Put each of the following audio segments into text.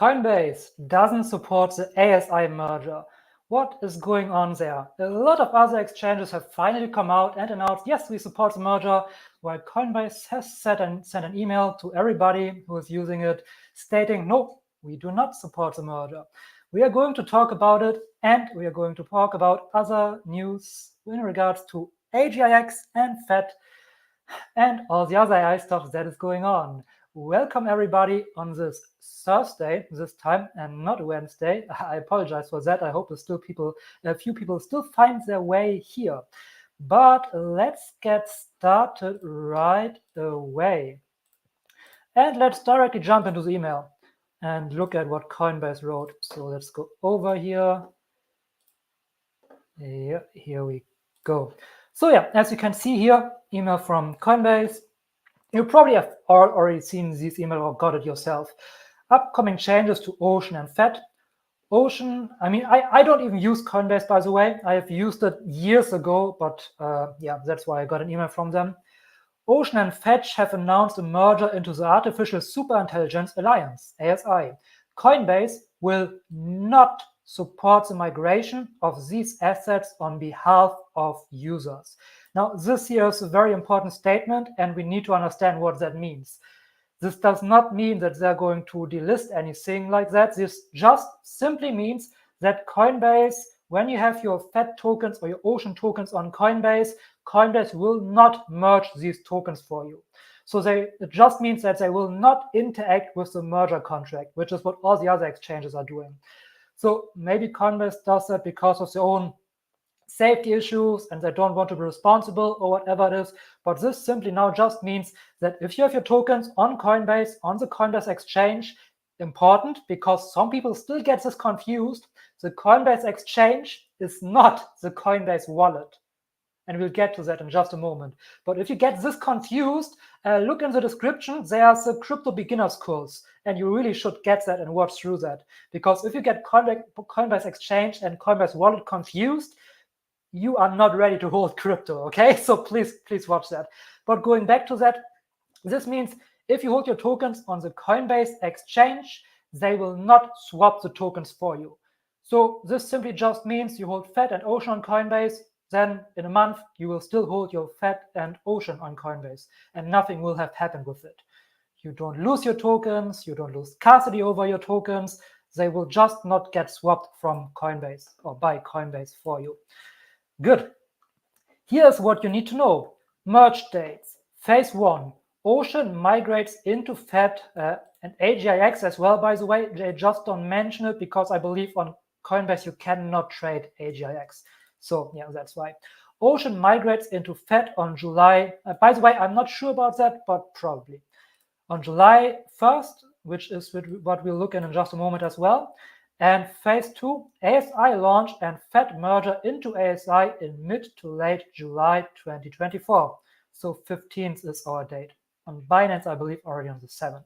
Coinbase doesn't support the ASI merger. What is going on there? A lot of other exchanges have finally come out and announced, yes, we support the merger, while Coinbase has sent an email to everybody who is using it stating, no, we do not support the merger. We are going to talk about it, and we are going to talk about other news in regards to AGIX and FED and all the other AI stuff that is going on. Welcome everybody on this Thursday this time and not Wednesday. I apologize for that. I hope a few people still find their way here. But let's get started right away. And let's directly jump into the email and look at what Coinbase wrote. So let's go over here. Yeah, here we go. So yeah, as you can see here, email from Coinbase. You probably have already seen this email or got it yourself. Upcoming changes to Ocean and FED. Ocean, I don't even use Coinbase, by the way. I have used it years ago, but yeah, that's why I got an email from them. Ocean and FED have announced a merger into the Artificial Superintelligence Alliance, ASI. Coinbase will not support the migration of these assets on behalf of users. Now, this here is a very important statement, and we need to understand what that means. This does not mean that they're going to delist anything like that. This just simply means that Coinbase, when you have your FED tokens or your Ocean tokens on Coinbase, Coinbase will not merge these tokens for you. So it just means that they will not interact with the merger contract, which is what all the other exchanges are doing. So maybe Coinbase does that because of their own safety issues and they don't want to be responsible or whatever it is. But this simply now just means that if you have your tokens on Coinbase, on the Coinbase exchange, important because some people still get this confused, the Coinbase exchange is not the Coinbase wallet. And we'll get to that in just a moment. But if you get this confused, look in the description. There's a crypto beginners course, and you really should get that and watch through that. Because if you get Coinbase exchange and Coinbase wallet confused, you are not ready to hold crypto, okay? So please watch that. But going back to that, this means if you hold your tokens on the Coinbase exchange, they will not swap the tokens for you. So this simply just means you hold FED and Ocean on Coinbase, then in a month, you will still hold your FED and Ocean on Coinbase, and nothing will have happened with it. You don't lose your tokens, you don't lose custody over your tokens, they will just not get swapped from Coinbase or by Coinbase for you. Good. Here's what you need to know. Merge dates. Phase 1. Ocean migrates into FED and AGIX as well, by the way. They just don't mention it because I believe on Coinbase you cannot trade AGIX. So yeah, that's why. Ocean migrates into FED on July. By the way, I'm not sure about that, but probably. On July 1st, which is what we'll look at in just a moment as well. And phase 2, ASI launch and FED merger into ASI in mid to late July 2024. So 15th is our date. On Binance, I believe already on the 7th.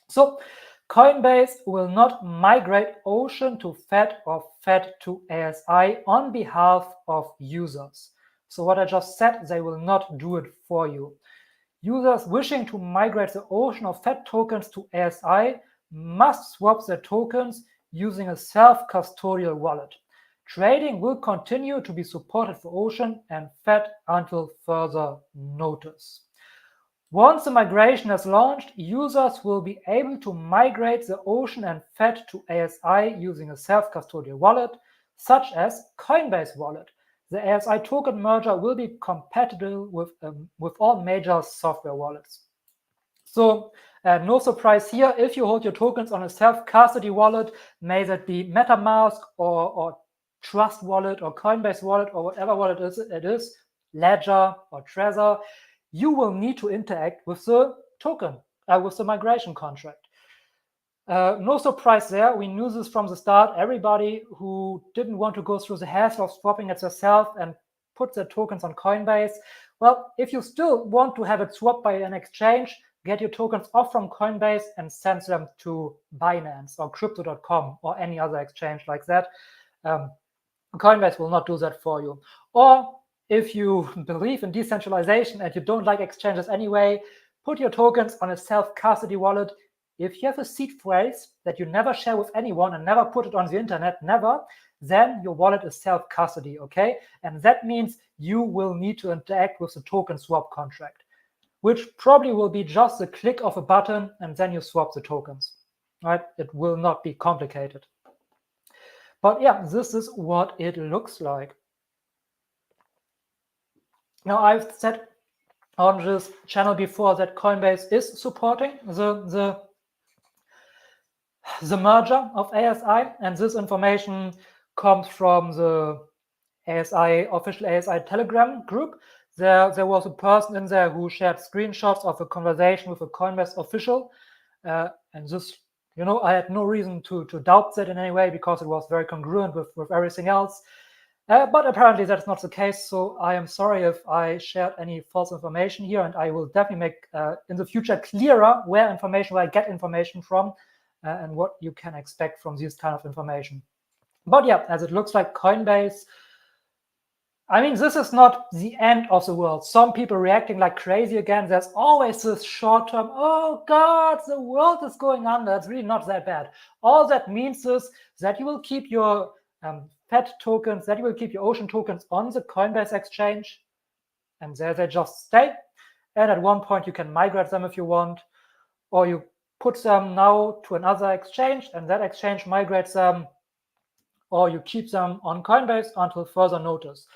So Coinbase will not migrate Ocean to FED or FED to ASI on behalf of users. So what I just said, they will not do it for you. Users wishing to migrate the Ocean or FED tokens to ASI must swap their tokens using a self-custodial wallet. Trading will continue to be supported for Ocean and FED until further notice. Once the migration is launched, users will be able to migrate the Ocean and FED to ASI using a self-custodial wallet, such as Coinbase wallet. The ASI token merger will be compatible with all major software wallets. So no surprise here, if you hold your tokens on a self-custody wallet, may that be MetaMask or Trust Wallet or Coinbase Wallet or whatever wallet it is, Ledger or Trezor, you will need to interact with the token, with the migration contract. No surprise there. We knew this from the start. Everybody who didn't want to go through the hassle of swapping it yourself and put their tokens on Coinbase, well, if you still want to have it swapped by an exchange, get your tokens off from Coinbase and send them to Binance or Crypto.com or any other exchange like that. Coinbase will not do that for you. Or if you believe in decentralization and you don't like exchanges anyway, put your tokens on a self-custody wallet. if you have a seed phrase that you never share with anyone and never put it on the internet, never, then your wallet is self-custody, okay? And that means you will need to interact with the token swap contract, which probably will be just a click of a button and then you swap the tokens, right? It will not be complicated. But yeah, this is what it looks like. Now, I've said on this channel before that Coinbase is supporting the merger of ASI, and this information comes from the ASI official ASI Telegram group. There was a person in there who shared screenshots of a conversation with a Coinbase official, and this, I had no reason to doubt that in any way because it was very congruent with everything else. But apparently that's not the case, so I am sorry if I shared any false information here, and I will definitely make in the future clearer where I get information from and what you can expect from this kind of information. But yeah, as it looks like Coinbase, I mean, this is not the end of the world. Some people reacting like crazy again. There's always this short-term, oh God, the world is going under. It's really not that bad. All that means is that you will keep your FET tokens, that you will keep your Ocean tokens on the Coinbase exchange, and there they just stay. And at one point you can migrate them if you want, or you put them now to another exchange and that exchange migrates them, or you keep them on Coinbase until further notice.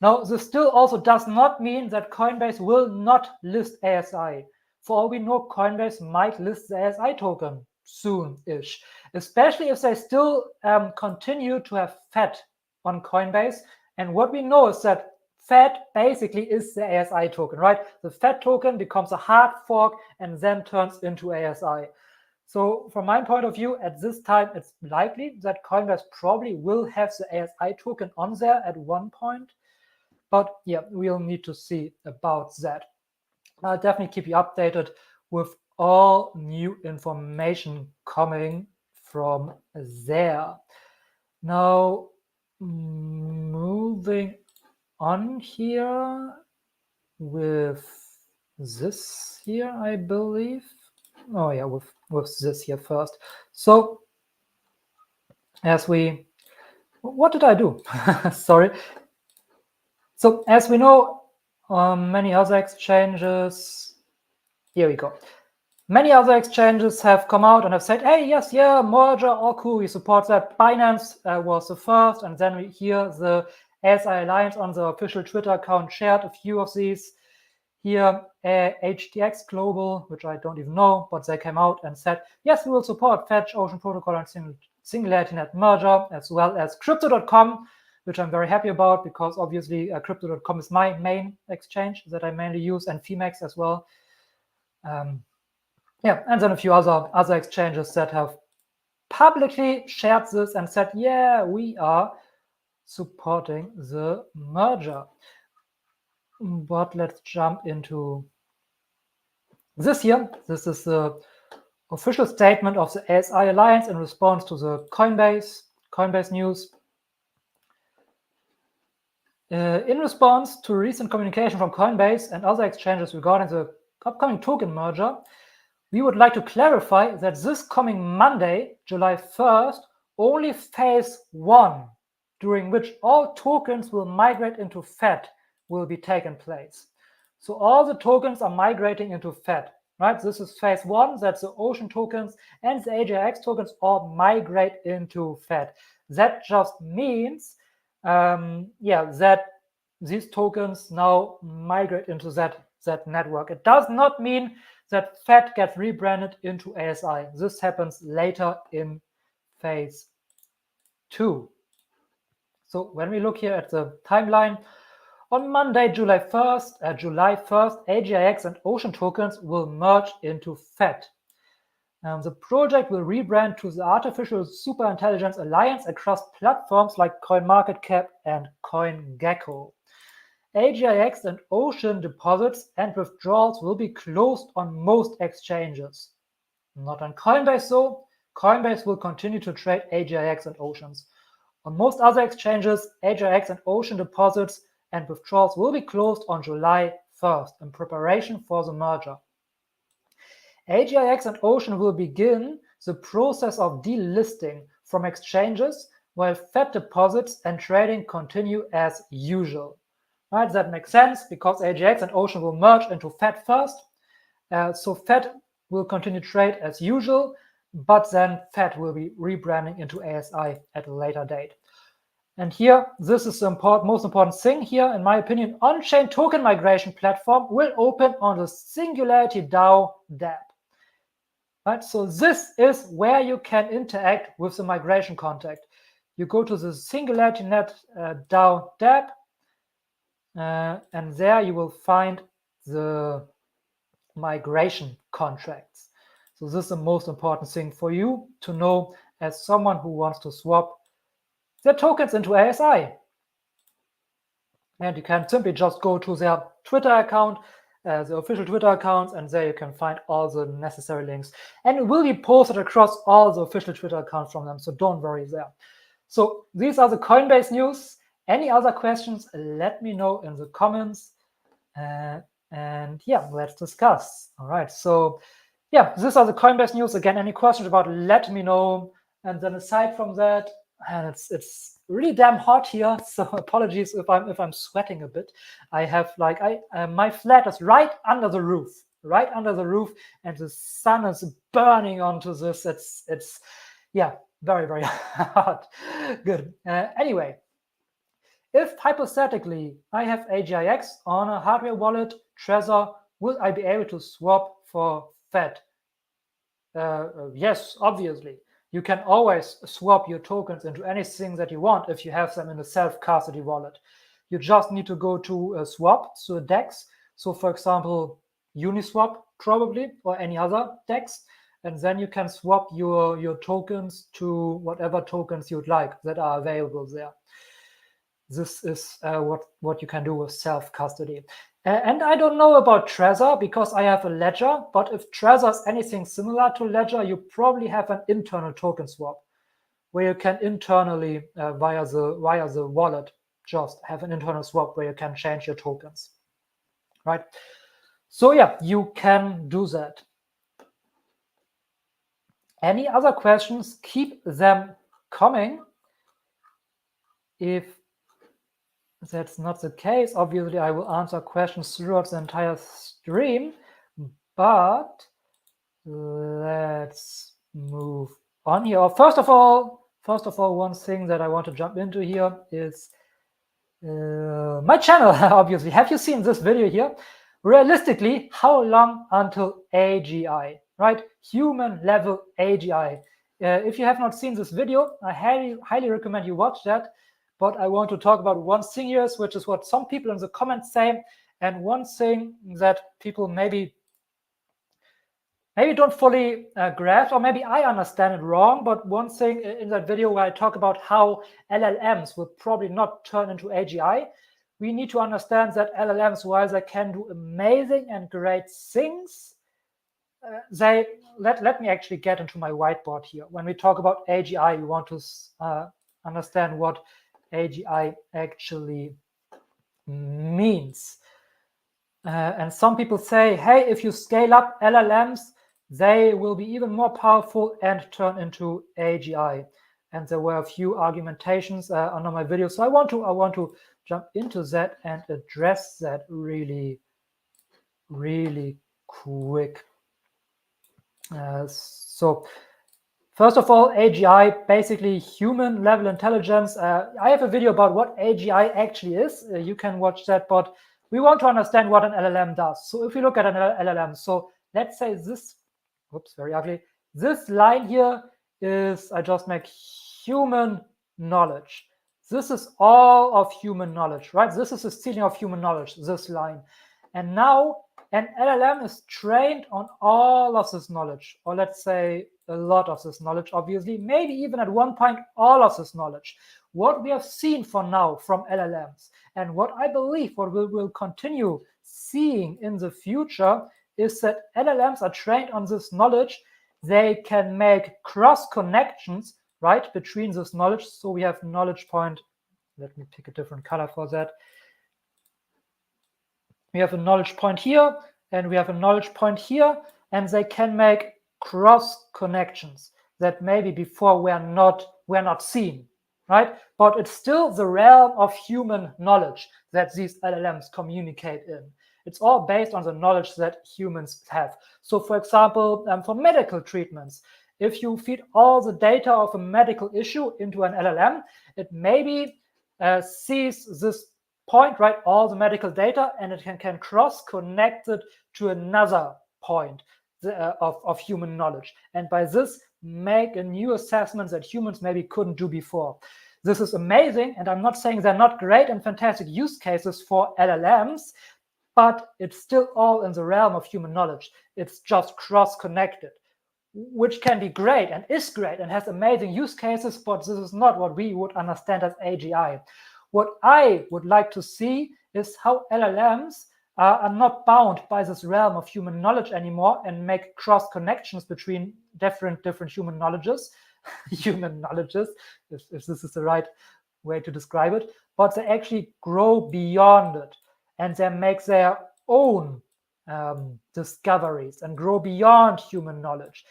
Now, this still also does not mean that Coinbase will not list ASI. For all we know, Coinbase might list the ASI token soon-ish, especially if they still continue to have FET on Coinbase. And what we know is that FET basically is the ASI token, right? The FET token becomes a hard fork and then turns into ASI. So from my point of view, at this time, it's likely that Coinbase probably will have the ASI token on there at one point. But yeah, we'll need to see about that. I'll definitely keep you updated with all new information coming from there. Now, moving on here with this here, I believe. Oh yeah, with this here first. So what did I do? Sorry. So as we know, many other exchanges, here we go. Many other exchanges have come out and have said, hey, yes, yeah, merger, all cool, we support that. Binance was the first, and then we hear the ASI Alliance on the official Twitter account shared a few of these. Here, HTX Global, which I don't even know, but they came out and said, yes, we will support Fetch, Ocean Protocol, and Singularity Net merger, as well as Crypto.com, which I'm very happy about because obviously Crypto.com is my main exchange that I mainly use, and Phemex as well. Yeah, and then a few other exchanges that have publicly shared this and said, yeah, we are supporting the merger. But let's jump into this here. This is the official statement of the ASI Alliance in response to the Coinbase news. In response to recent communication from Coinbase and other exchanges regarding the upcoming token merger, we would like to clarify that this coming Monday, July 1st, only phase 1, during which all tokens will migrate into FET, will be taken place. So all the tokens are migrating into FET, right? This is phase 1, that's the Ocean tokens and the AJAX tokens all migrate into FET. That just means that these tokens now migrate into that network. It does not mean that FET gets rebranded into ASI. This happens later in phase 2. So when we look here at the timeline, on Monday, July 1st, AGIX and Ocean tokens will merge into FET. The project will rebrand to the Artificial Superintelligence Alliance across platforms like CoinMarketCap and CoinGecko. AGIX and Ocean deposits and withdrawals will be closed on most exchanges. Not on Coinbase though. Coinbase will continue to trade AGIX and Oceans. On most other exchanges, AGIX and Ocean deposits and withdrawals will be closed on July 1st in preparation for the merger. AGIX and Ocean will begin the process of delisting from exchanges while Fed deposits and trading continue as usual. Right, that makes sense because AGX and Ocean will merge into Fed first. So Fed will continue trade as usual, but then Fed will be rebranding into ASI at a later date. And here, this is the most important thing here, in my opinion. On-chain token migration platform will open on the Singularity DAO dApp. Right, so this is where you can interact with the migration contact. You go to the Singularity Net DAO dApp, and there you will find the migration contracts. So this is the most important thing for you to know as someone who wants to swap their tokens into ASI. And you can simply just go to their Twitter account, the official Twitter accounts, and there you can find all the necessary links. And it will be posted across all the official Twitter accounts from them, so don't worry there. So these are the Coinbase news. Any other questions, let me know in the comments. And yeah, let's discuss. All right, so yeah, these are the Coinbase news. Again, any questions about it, let me know. And then aside from that, and it's really damn hot here, so apologies if I'm sweating a bit. I have my flat is right under the roof, and the sun is burning onto this. It's yeah, very, very hot. Good. Anyway, if hypothetically I have AGIX on a hardware wallet, Trezor, will I be able to swap for Fed? Yes, obviously. You can always swap your tokens into anything that you want if you have them in a self-custody wallet. You just need to go to a swap, so a DEX. So for example, Uniswap probably, or any other DEX. And then you can swap your tokens to whatever tokens you'd like that are available there. This is what you can do with self-custody. And I don't know about Trezor because I have a ledger, but if Trezor is anything similar to Ledger, you probably have an internal token swap where you can internally, via the wallet, just have an internal swap where you can change your tokens, right? So yeah, you can do that. Any other questions, keep them coming. If that's not the case, obviously I will answer questions throughout the entire stream, but let's move on here. First of all, one thing that I want to jump into here is my channel, obviously. Have you seen this video here? Realistically, how long until AGI, right? Human level AGI. If you have not seen this video, I highly recommend you watch that. But I want to talk about one thing here, which is what some people in the comments say, and one thing that people maybe don't fully grasp, or maybe I understand it wrong. But one thing in that video where I talk about how LLMs will probably not turn into AGI, we need to understand that LLMs, while they can do amazing and great things, let me actually get into my whiteboard here. When we talk about AGI, we want to understand what AGI actually means. And some people say, hey, if you scale up LLMs, they will be even more powerful and turn into AGI. And there were a few argumentations under my video. So I want to jump into that and address that really, really quick. So first of all, AGI, basically human level intelligence. I have a video about what AGI actually is. You can watch that, but we want to understand what an LLM does. So if we look at an LLM, so let's say this, oops, very ugly. This line here is, I just make human knowledge. This is all of human knowledge, right? This is the ceiling of human knowledge, this line. And now an LLM is trained on all of this knowledge, or let's say a lot of this knowledge, obviously, maybe even at one point, all of this knowledge. What we have seen for now from LLMs, and what I believe what we will continue seeing in the future, is that LLMs are trained on this knowledge. They can make cross connections, right, between this knowledge. So we have knowledge point. Let me pick a different color for that. We have a knowledge point here, and we have a knowledge point here. and they can make cross connections that maybe before were not seen, right? But it's still the realm of human knowledge that these LLMs communicate in. It's all based on the knowledge that humans have. So for example, for medical treatments, if you feed all the data of a medical issue into an LLM, it maybe sees this point, right, all the medical data, and it can cross-connect it to another point of human knowledge. And by this, make a new assessment that humans maybe couldn't do before. This is amazing, and I'm not saying they're not great and fantastic use cases for LLMs, but it's still all in the realm of human knowledge. It's just cross-connected, which can be great and is great and has amazing use cases, but this is not what we would understand as AGI. What I would like to see is how LLMs are not bound by this realm of human knowledge anymore and make cross connections between different human knowledges, if this is the right way to describe it, but they actually grow beyond it and they make their own discoveries and grow beyond human knowledge.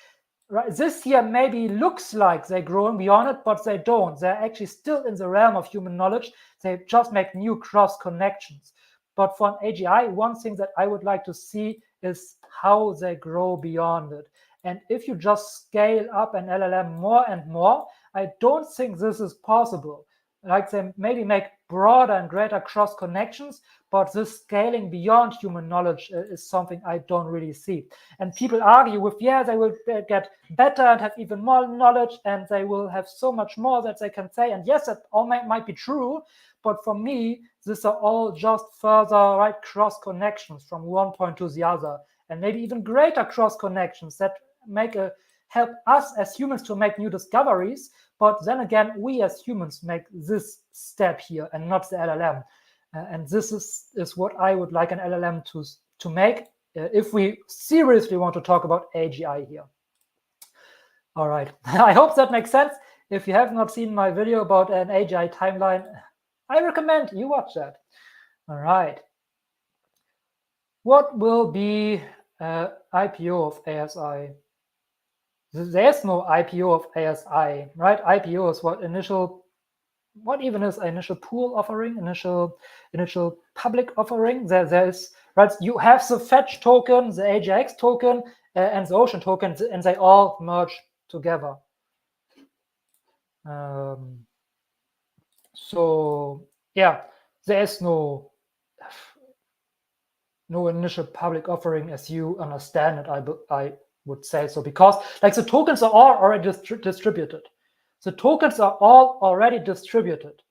Right? This here maybe looks like they're growing beyond it, but they don't. They're actually still in the realm of human knowledge. They just make new cross connections. But for an AGI, one thing that I would like to see is how they grow beyond it. And if you just scale up an LLM more and more, I don't think this is possible. Like they maybe make broader and greater cross connections, but this scaling beyond human knowledge is something I don't really see. And people argue with, yeah, they will get better and have even more knowledge, and they will have so much more that they can say. And yes, that all might be true, but for me, these are all just further, right, cross connections from one point to the other, and maybe even greater cross connections that help us as humans to make new discoveries. But then again, we as humans make this step here and not the LLM. And this is what I would like an LLM to make if we seriously want to talk about AGI here. All right, I hope that makes sense. If you have not seen my video about an AGI timeline, I recommend you watch that. All right. What will be IPO of ASI? There's no IPO of ASI, right? IPO is what even is initial pool offering, initial public offering? There is, right? You have the fetch token, the AJAX token, and the ocean token, and they all merge together. So yeah, there is no initial public offering as you understand it. I would say so, because like the tokens are all already distributed. The tokens are all already distributed.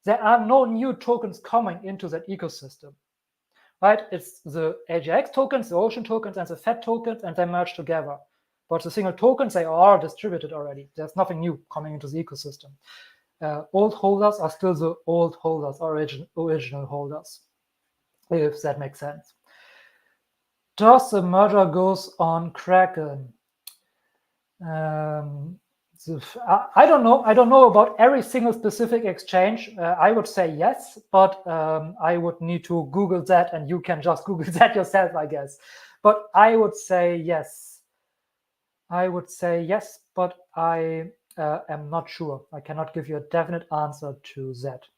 There are no new tokens coming into that ecosystem, right? It's the AGX tokens, the ocean tokens, and the FET tokens, and they merge together. But the single tokens, they are distributed already. There's nothing new coming into the ecosystem. Old holders are still the old holders, original holders, if that makes sense. Does the merger goes on Kraken? I don't know. I don't know about every single specific exchange. I would say yes, but I would need to Google that, and you can just Google that yourself, I guess. But I would say yes. I would say yes, but I am not sure. I cannot give you a definite answer to that.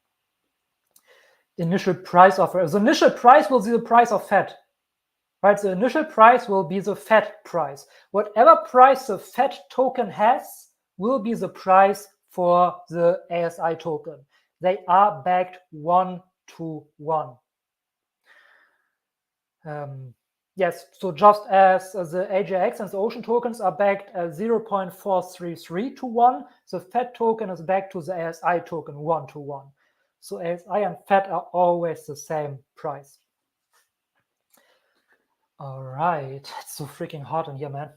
Initial price offer. The initial price will be the price of FET. Right, the initial price will be the FET price. Whatever price the FET token has will be the price for the ASI token. They are backed 1-to-1. Yes, so just as the AJX and the ocean tokens are backed 0.433 to 1, the FET token is backed to the ASI token 1-to-1. So ASI and FET are always the same price. All right, it's so freaking hot in here, man.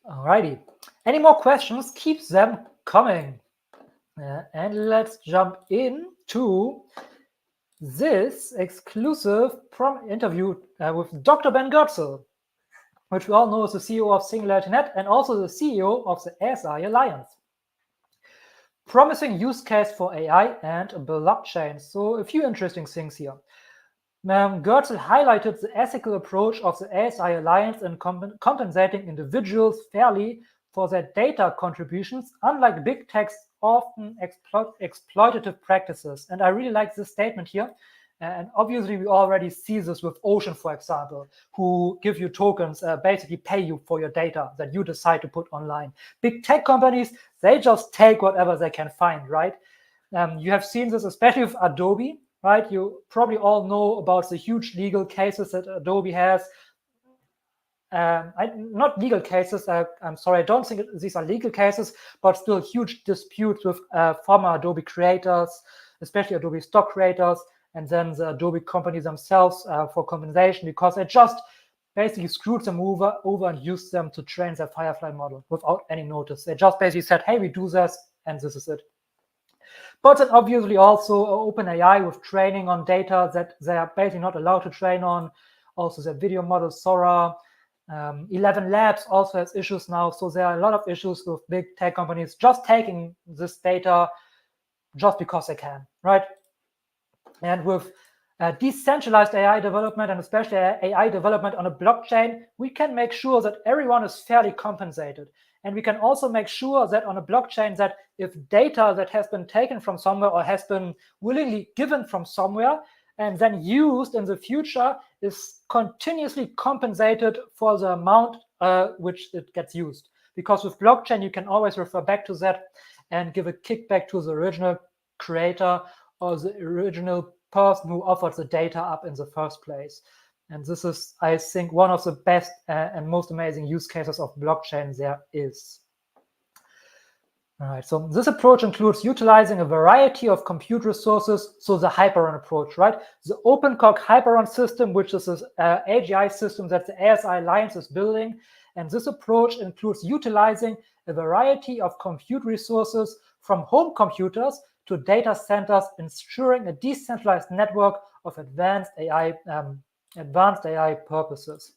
All righty. Any more questions? Keep them coming. And let's jump into this exclusive interview with Dr. Ben Goertzel, which we all know is the CEO of SingularityNet and also the CEO of the ASI Alliance. promising use case for AI and blockchain. So a few interesting things here. Goetzel highlighted the ethical approach of the ASI Alliance in compensating individuals fairly for their data contributions, unlike big tech's often exploitative practices. And I really like this statement here. And obviously, we already see this with Ocean, for example, who give you tokens, basically pay you for your data that you decide to put online. Big tech companies, they just take whatever they can find, right? You have seen this especially with Adobe, right? You probably all know about the huge legal cases that Adobe has. Not legal cases, I'm sorry, I don't think these are legal cases, but still huge disputes with former Adobe creators, especially Adobe stock creators, and then the Adobe companies themselves for compensation, because they just basically screwed them over and used them to train their Firefly model without any notice. They just basically said, hey, we do this, and this is it. But then obviously also OpenAI with training on data that they are basically not allowed to train on. Also their video model, Sora. 11 Labs also has issues now. So there are a lot of issues with big tech companies just taking this data just because they can, right? And with decentralized AI development, and especially AI development on a blockchain, we can make sure that everyone is fairly compensated. And we can also make sure that on a blockchain that if data that has been taken from somewhere or has been willingly given from somewhere and then used in the future is continuously compensated for the amount which it gets used. Because with blockchain, you can always refer back to that and give a kickback to the original creator or the original person who offered the data up in the first place. And this is, I think, one of the best and most amazing use cases of blockchain there is. All right, so this approach includes utilizing a variety of compute resources, so the Hyperon approach, right? The OpenCog Hyperon system, which is an AGI system that the ASI Alliance is building. And this approach includes utilizing a variety of compute resources from home computers to data centers, ensuring a decentralized network of advanced AI purposes.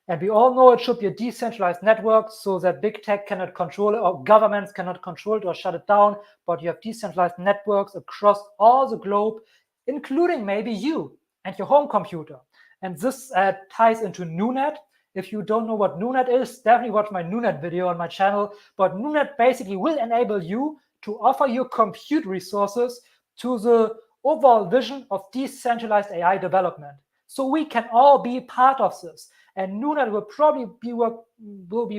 And we all know it should be a decentralized network so that big tech cannot control it or governments cannot control it or shut it down, but you have decentralized networks across all the globe, including maybe you and your home computer. And this ties into NuNet. If you don't know what NuNet is, definitely watch my NuNet video on my channel. But NuNet basically will enable you to offer your compute resources to the overall vision of decentralized AI development. So we can all be part of this. And NuNet will probably be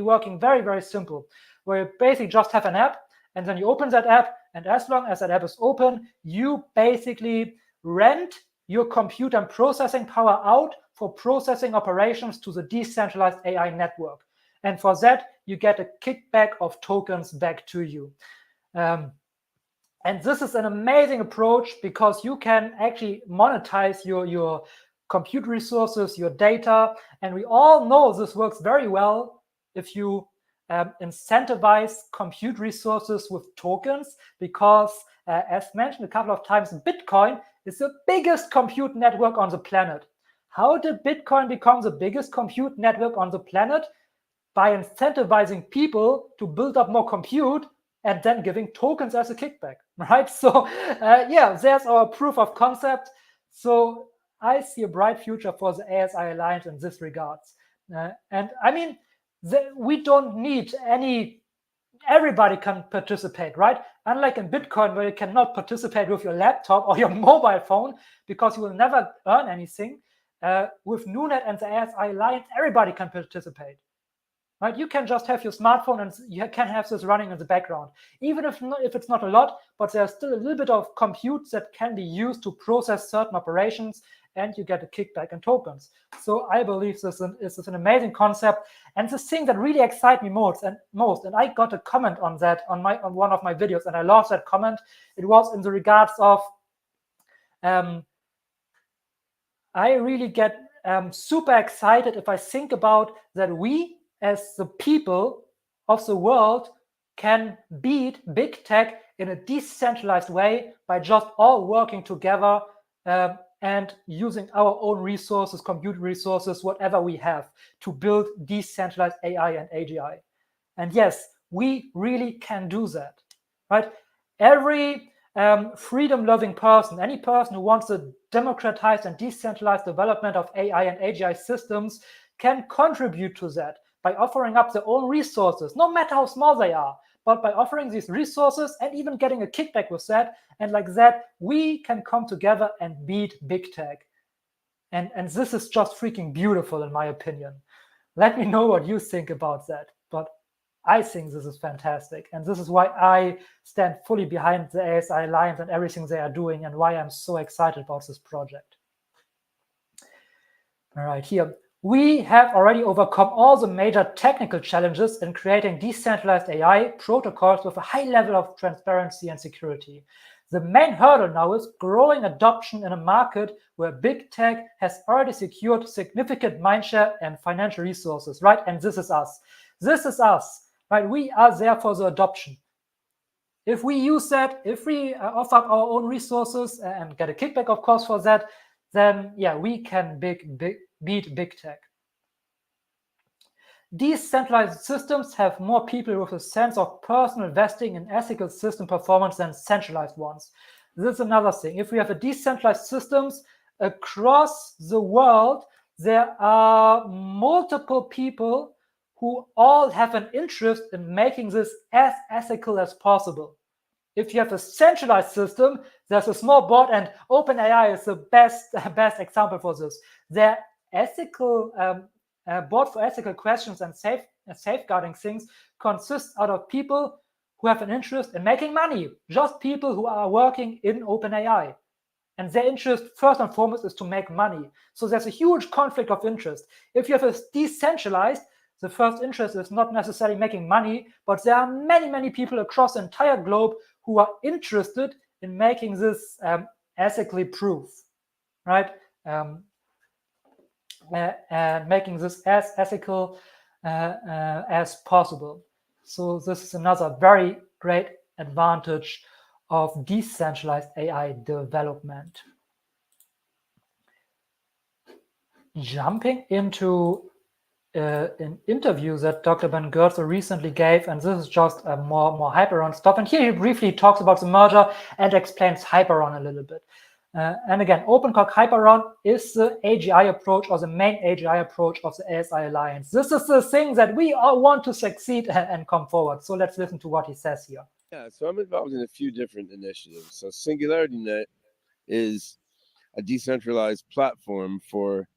working very, very simple, where you basically just have an app, and then you open that app, and as long as that app is open, you basically rent your compute and processing power out for processing operations to the decentralized AI network. And for that, you get a kickback of tokens back to you. And this is an amazing approach because you can actually monetize your compute resources, your data. And we all know this works very well if you incentivize compute resources with tokens, because as mentioned a couple of times, Bitcoin is the biggest compute network on the planet. How did Bitcoin become the biggest compute network on the planet? By incentivizing people to build up more compute and then giving tokens as a kickback, right? So yeah, there's our proof of concept. So I see a bright future for the ASI Alliance in this regards. And I mean, we don't need everybody can participate, right? Unlike in Bitcoin, where you cannot participate with your laptop or your mobile phone because you will never earn anything. With NuNet and the ASI Alliance, everybody can participate. Right? You can just have your smartphone and you can have this running in the background. Even if it's not a lot, but there's still a little bit of compute that can be used to process certain operations, and you get a kickback in tokens. So I believe this is an amazing concept, and the thing that really excites me most, and I got a comment on that on one of my videos, and I love that comment. It was in the regards of I really get super excited if I think about that we as the people of the world can beat big tech in a decentralized way by just all working together and using our own resources, compute resources, whatever we have to build decentralized AI and AGI. And yes, we really can do that, right? Every freedom-loving person, any person who wants a democratized and decentralized development of AI and AGI systems can contribute to that by offering up their own resources, no matter how small they are, but by offering these resources and even getting a kickback with that. And like that, we can come together and beat big tech. And this is just freaking beautiful, in my opinion. Let me know what you think about that. But I think this is fantastic. And this is why I stand fully behind the ASI Alliance and everything they are doing, and why I'm so excited about this project. All right, here. We have already overcome all the major technical challenges in creating decentralized AI protocols with a high level of transparency and security. The main hurdle now is growing adoption in a market where big tech has already secured significant mindshare and financial resources, right? And this is us. This is us, right? We are there for the adoption. If we use that, if we offer up our own resources and get a kickback, of course, for that, then yeah, we can beat big tech. Decentralized systems have more people with a sense of personal vesting in ethical system performance than centralized ones. This is another thing. If we have a decentralized systems across the world, there are multiple people who all have an interest in making this as ethical as possible. If you have a centralized system, there's a small board, and OpenAI is the best example for this. Their ethical board for ethical questions and safeguarding things consists out of people who have an interest in making money, just people who are working in OpenAI. And their interest, first and foremost, is to make money. So there's a huge conflict of interest. If you have a decentralized, the first interest is not necessarily making money, but there are many, many people across the entire globe who are interested in making this ethically proof, right? And making this as ethical as possible. So this is another very great advantage of decentralized AI development. Jumping into an interview that Dr. Ben Goertzel recently gave, and this is just more Hyperon stuff. And here he briefly talks about the merger and explains Hyperon a little bit. And again, OpenCog Hyperon is the AGI approach, or the main AGI approach of the ASI Alliance. This is the thing that we all want to succeed and come forward. So let's listen to what he says here. Yeah, so I'm involved in a few different initiatives. So SingularityNet is a decentralized platform for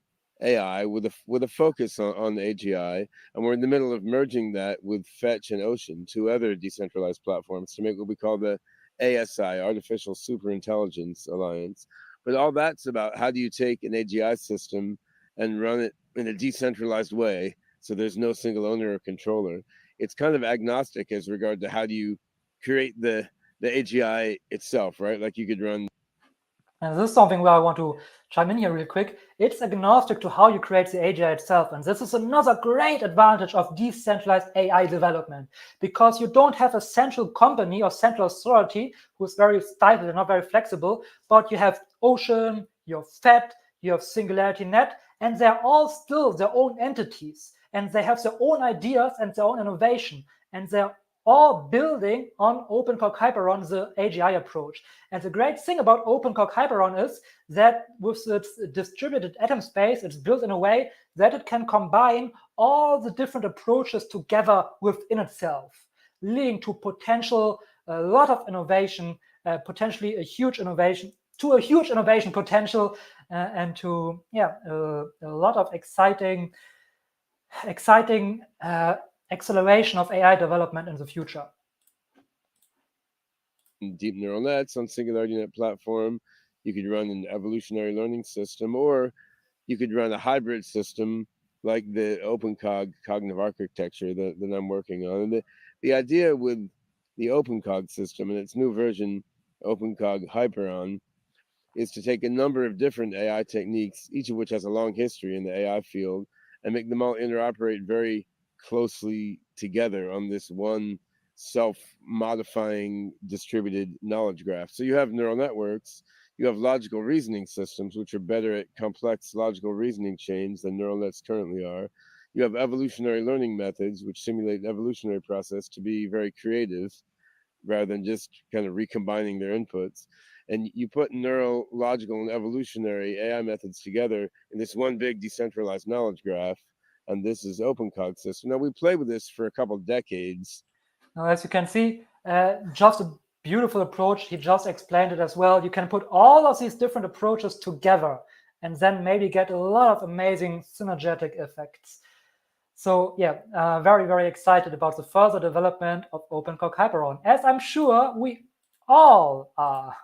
AI with a focus on AGI, and we're in the middle of merging that with Fetch and Ocean, two other decentralized platforms, to make what we call the ASI, Artificial Superintelligence Alliance. But all that's about how do you take an AGI system and run it in a decentralized way, so there's no single owner or controller. It's kind of agnostic as regard to how do you create the AGI itself, right? Like you could run. And this is something where I want to chime in here real quick. It's agnostic to how you create the AGI itself. And this is another great advantage of decentralized AI development, because you don't have a central company or central authority who's very stifled and not very flexible, but you have Ocean, you have FET, you have SingularityNet, and they're all still their own entities. And they have their own ideas and their own innovation. And they're all building on OpenCog Hyperon, the AGI approach. And the great thing about OpenCog Hyperon is that with its distributed atom space, it's built in a way that it can combine all the different approaches together within itself, leading to a lot of innovation, potentially a huge innovation potential, and to a lot of exciting acceleration of AI development in the future. Deep neural nets on SingularityNet platform. You could run an evolutionary learning system, or you could run a hybrid system like the OpenCog cognitive architecture that I'm working on. And the idea with the OpenCog system and its new version, OpenCog Hyperon, is to take a number of different AI techniques, each of which has a long history in the AI field, and make them all interoperate very closely together on this one self-modifying distributed knowledge graph. So you have neural networks, you have logical reasoning systems, which are better at complex logical reasoning chains than neural nets currently are. You have evolutionary learning methods, which simulate an evolutionary process to be very creative. rather than just kind of recombining their inputs. And you put neurological and evolutionary AI methods together in this one big decentralized knowledge graph, and this is OpenCog system. Now, we played with this for a couple of decades. Now, as you can see, just a beautiful approach. He just explained it as well. You can put all of these different approaches together and then maybe get a lot of amazing synergetic effects. So yeah, very, very excited about the further development of OpenCog Hyperon, as I'm sure we all are,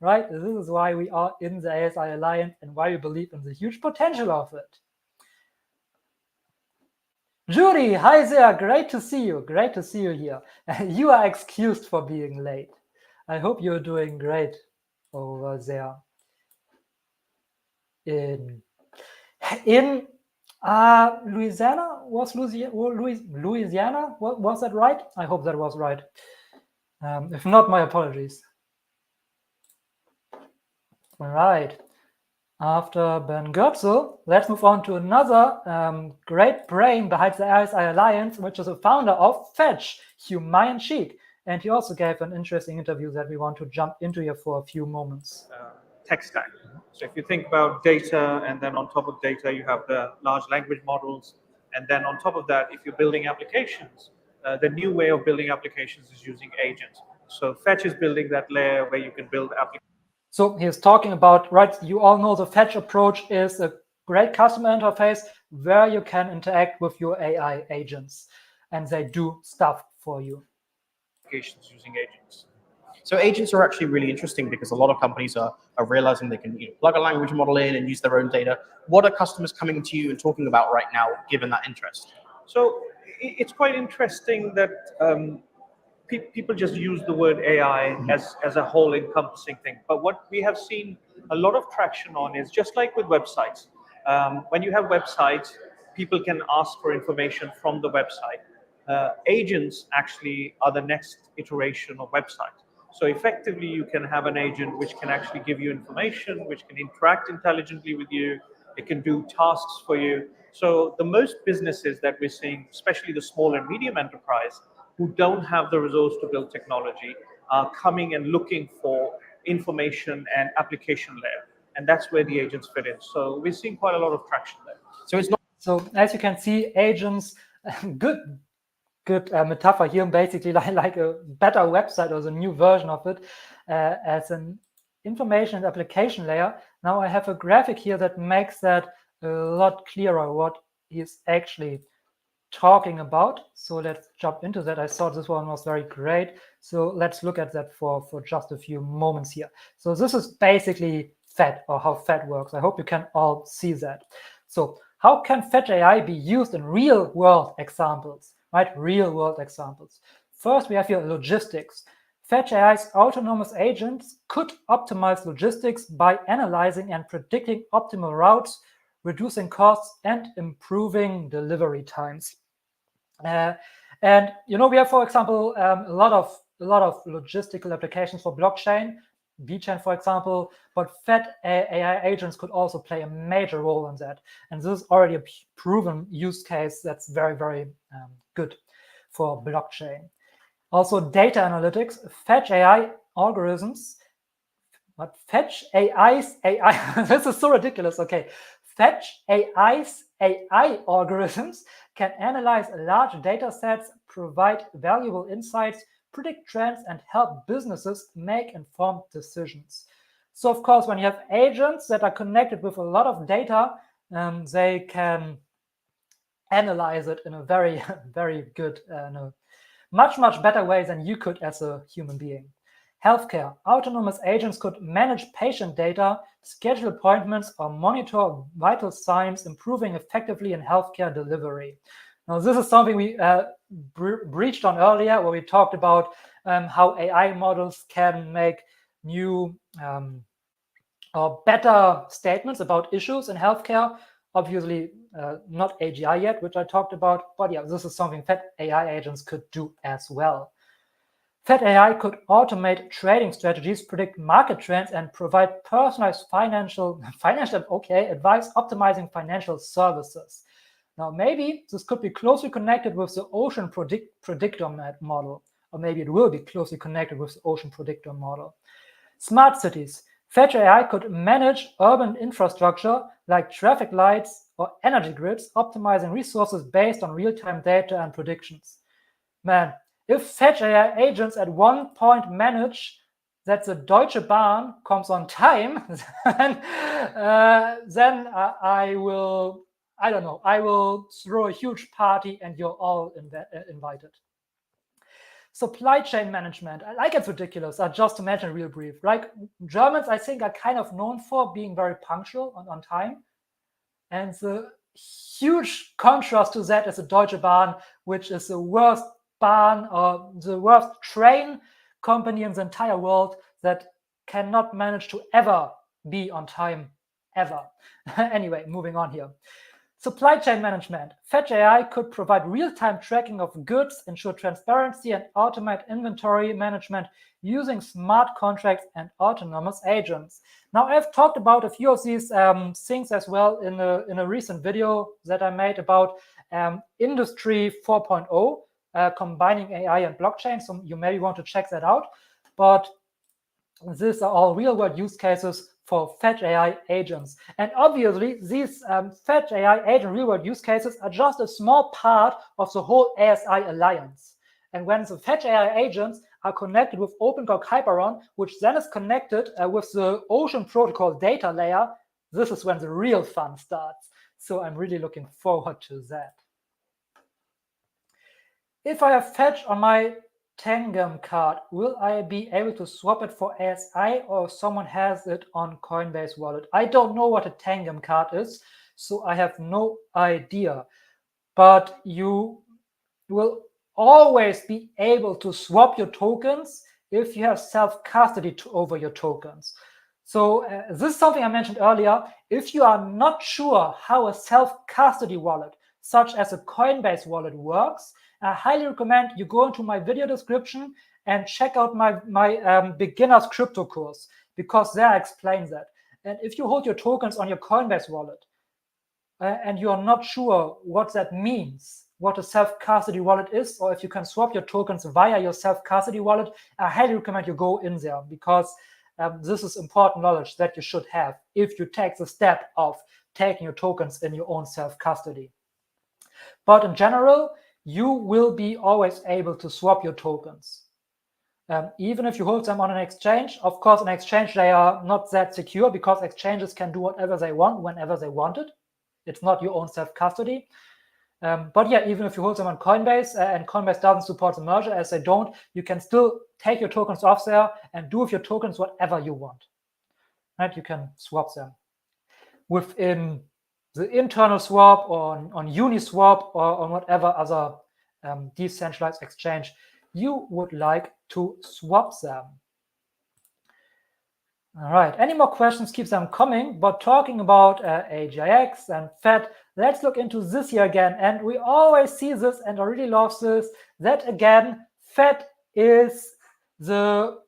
right? This is why we are in the ASI Alliance and why we believe in the huge potential of it. Judy, hi there, great to see you. Great to see you here. You are excused for being late. I hope you're doing great over there. In Louisiana, was Louisiana, was that right? I hope that was right. If not, my apologies. All right. After Ben Goetzel, let's move on to another great brain behind the ASI Alliance, which is a founder of Fetch, Humayan Cheek. And he also gave an interesting interview that we want to jump into here for a few moments. Tech stack. So if you think about data, and then on top of data, you have the large language models. And then on top of that, if you're building applications, the new way of building applications is using agents. So Fetch is building that layer where you can build applications. So he's talking about, right, you all know the Fetch approach is a great customer interface where you can interact with your AI agents and they do stuff for you. Applications using agents. So agents are actually really interesting because a lot of companies are realizing they can plug a language model in and use their own data. What are customers coming to you and talking about right now, given that interest? So it's quite interesting that people just use the word AI as a whole encompassing thing. But what we have seen a lot of traction on is just like with websites. When you have websites, people can ask for information from the website. Agents actually are the next iteration of websites. So effectively, you can have an agent which can actually give you information, which can interact intelligently with you. It can do tasks for you. So the most businesses that we're seeing, especially the small and medium enterprise, who don't have the resource to build technology, are coming and looking for information and application layer. And that's where the agents fit in. So we're seeing quite a lot of traction there. So it's not. So as you can see, agents, good metaphor here, basically like a better website or the new version of it as an information and application layer. Now I have a graphic here that makes that a lot clearer what he's actually talking about. So let's jump into that. I thought this one was very great. So let's look at that for just a few moments here. So this is basically FET, or how FET works. I hope you can all see that. So how can Fetch AI be used in real world examples? Right, real world examples. First, we have here logistics. Fetch AI's autonomous agents could optimize logistics by analyzing and predicting optimal routes, reducing costs, and improving delivery times. And we have, for example, a lot of logistical applications for blockchain, VeChain, for example, but Fed AI agents could also play a major role in that. And this is already a proven use case that's very, very good for blockchain. Also, data analytics, Fetch AI algorithms, but Fetch AI's AI, this is so ridiculous, okay. Fetch AI's AI algorithms can analyze large data sets, provide valuable insights, predict trends, and help businesses make informed decisions. So, of course, when you have agents that are connected with a lot of data, they can analyze it in a very, very good, much better way than you could as a human being. Healthcare. Autonomous agents could manage patient data, schedule appointments, or monitor vital signs, improving effectively in healthcare delivery. Now, this is something we breached on earlier, where we talked about how AI models can make new or better statements about issues in healthcare. Obviously, not AGI yet, which I talked about, but yeah, this is something that AI agents could do as well. Fed AI could automate trading strategies, predict market trends, and provide personalized financial advice, optimizing financial services. Now, maybe this could be closely connected with the Ocean predictor model. or maybe it will be closely connected with the ocean predictor model. Smart cities. Fetch AI could manage urban infrastructure like traffic lights or energy grids, optimizing resources based on real-time data and predictions. Man, if Fetch AI agents at one point manage that the Deutsche Bahn comes on time, then I will throw a huge party and you're all invited. Supply chain management, like it's ridiculous, just to mention real brief. Like Germans, I think, are kind of known for being very punctual on time. And the huge contrast to that is the Deutsche Bahn, which is the worst bahn or the worst train company in the entire world that cannot manage to ever be on time, ever. Anyway, moving on here. Supply chain management. Fetch AI could provide real-time tracking of goods, ensure transparency, and automate inventory management using smart contracts and autonomous agents. Now, I've talked about a few of these things as well in a recent video that I made about Industry 4.0, combining AI and blockchain. So you maybe want to check that out. But these are all real-world use cases for Fetch AI agents. And obviously, these Fetch AI agent real-world use cases are just a small part of the whole ASI Alliance. And when the Fetch AI agents are connected with OpenGOG Hyperon, which then is connected with the Ocean Protocol data layer, this is when the real fun starts. So I'm really looking forward to that. If I have Fetch on my Tangam card, will I be able to swap it for ASI, or if someone has it on Coinbase wallet? I don't know what a Tangam card is, so I have no idea. But you will always be able to swap your tokens if you have self-custody over your tokens. So this is something I mentioned earlier. If you are not sure how a self-custody wallet, such as a Coinbase wallet, works, I highly recommend you go into my video description and check out my beginner's crypto course, because there I explain that. And if you hold your tokens on your Coinbase wallet and you are not sure what that means, what a self-custody wallet is, or if you can swap your tokens via your self-custody wallet, I highly recommend you go in there, because this is important knowledge that you should have if you take the step of taking your tokens in your own self-custody. But in general, you will be always able to swap your tokens. Even if you hold them on an exchange. Of course, on exchange, they are not that secure, because exchanges can do whatever they want whenever they want it. It's not your own self-custody. But yeah, even if you hold them on Coinbase and Coinbase doesn't support the merger, as they don't, you can still take your tokens off there and do with your tokens whatever you want. Right? You can swap them within the internal swap or on Uniswap or on whatever other decentralized exchange you would like to swap them. All right, any more questions, keep them coming. But talking about AGIX and FED, let's look into this here again. And we always see this, and I really love this, that again, FED is the